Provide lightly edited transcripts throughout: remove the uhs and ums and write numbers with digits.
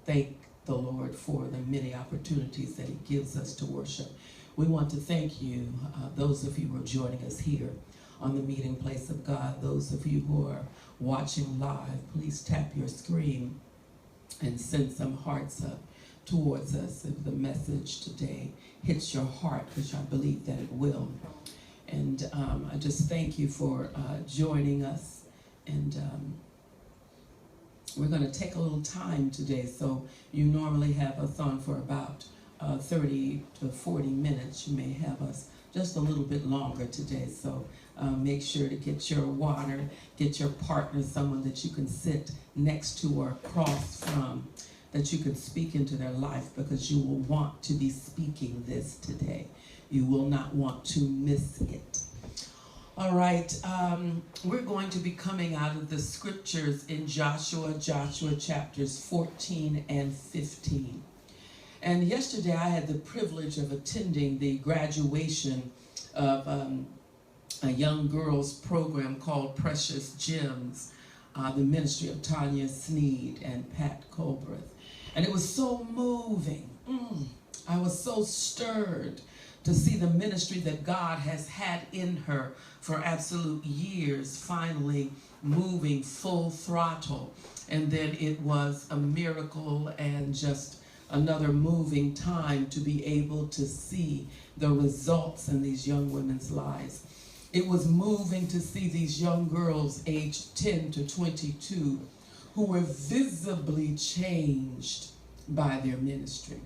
thank the Lord for the many opportunities that He gives us to worship. We want to thank you, those of you who are joining us here on the meeting place of God. Those of you who are watching live, please tap your screen and send some hearts up towards us if the message today hits your heart, which I believe that it will. And I just thank you for joining us. And we're going to take a little time today. So you normally have us on for about 30 to 40 minutes. You may have us just a little bit longer today. So make sure to get your water, get your partner, someone that you can sit next to or across from, that you can speak into their life, because you will want to be speaking this today. You will not want to miss it. All right, we're going to be coming out of the scriptures in Joshua chapters 14 and 15. And yesterday I had the privilege of attending the graduation of a young girls program called Precious Gems, the ministry of Tanya Sneed and Pat Colbreth. And it was so moving. I was so stirred to see the ministry that God has had in her for absolute years finally moving full throttle. And then it was a miracle and just another moving time to be able to see the results in these young women's lives. It was moving to see these young girls aged 10 to 22 who were visibly changed by their ministry.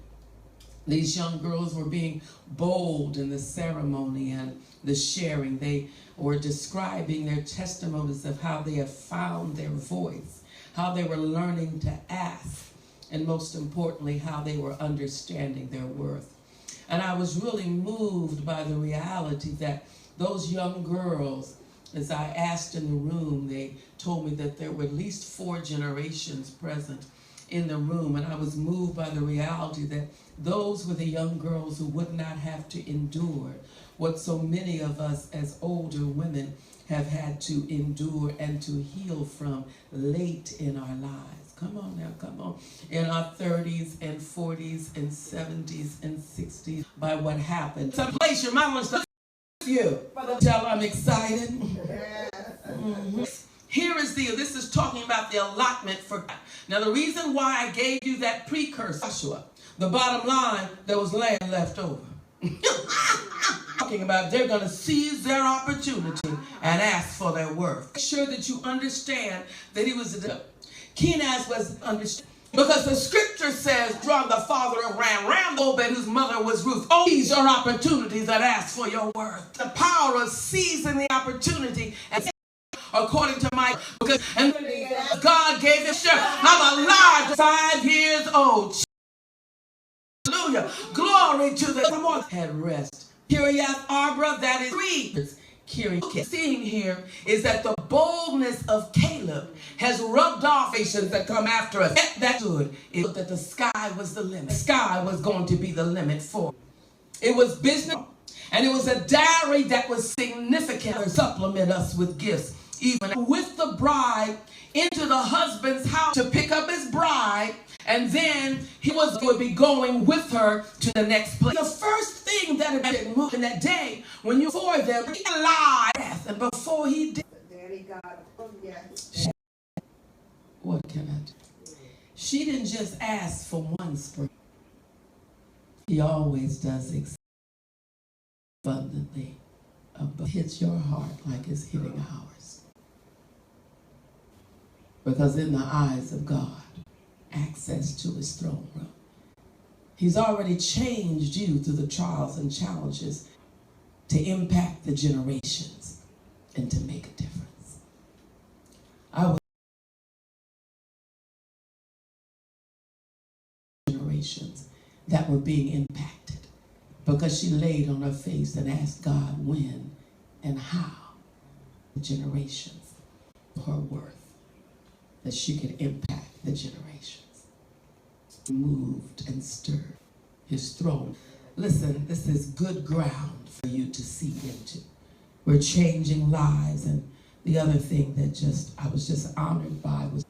These young girls were being bold in the ceremony and the sharing. They were describing their testimonies of how they have found their voice, how they were learning to ask, and most importantly, how they were understanding their worth. And I was really moved by the reality that those young girls, as I asked in the room, they told me that there were at least 4 generations present in the room. And I was moved by the reality that those were the young girls who would not have to endure what so many of us as older women have had to endure and to heal from late in our lives. Come on now, come on. In our 30s and 40s and 70s and 60s, by what happened. Some place your mom wants to you. Tell I'm excited. Here is this is talking about the allotment for God. Now the reason why I gave you that precursor, Joshua, the bottom line, there was land left over. Talking about they're going to seize their opportunity and ask for their worth. Make sure that you understand that he was Kenaz was understood. Because the scripture says, John, the father of Ram, Obed, whose mother was Ruth. Oh, these are opportunities that ask for your worth. The power of seizing the opportunity and according to my, because and God gave it. Sure, I'm alive, 5 years old. Hallelujah. Glory to the Lord. Had rest. Kiriath Arba, that is 3. Seeing here is that the boldness of Caleb has rubbed off nations that come after us. That's good. It was that the sky was the limit. The sky was going to be the limit for it. It was business, and it was a dowry that was significant to supplement us with gifts. Even with the bride into the husband's house to pick up his bride, and then he would be going with her to the next place. The first thing that had moved in that day, when you for them, he alive, and before he did, what can I do? She didn't just ask for one spring. He always does abundantly. Hits your heart like it's hitting ours. Because in the eyes of God, access to his throne room. He's already changed you through the trials and challenges to impact the generations and to make a difference. I was generations that were being impacted because she laid on her face and asked God when and how the generations, her worth, that she could impact the generations. Moved and stirred his throne. Listen, this is good ground for you to seed into. We're changing lives. And the other thing that I was just honored by was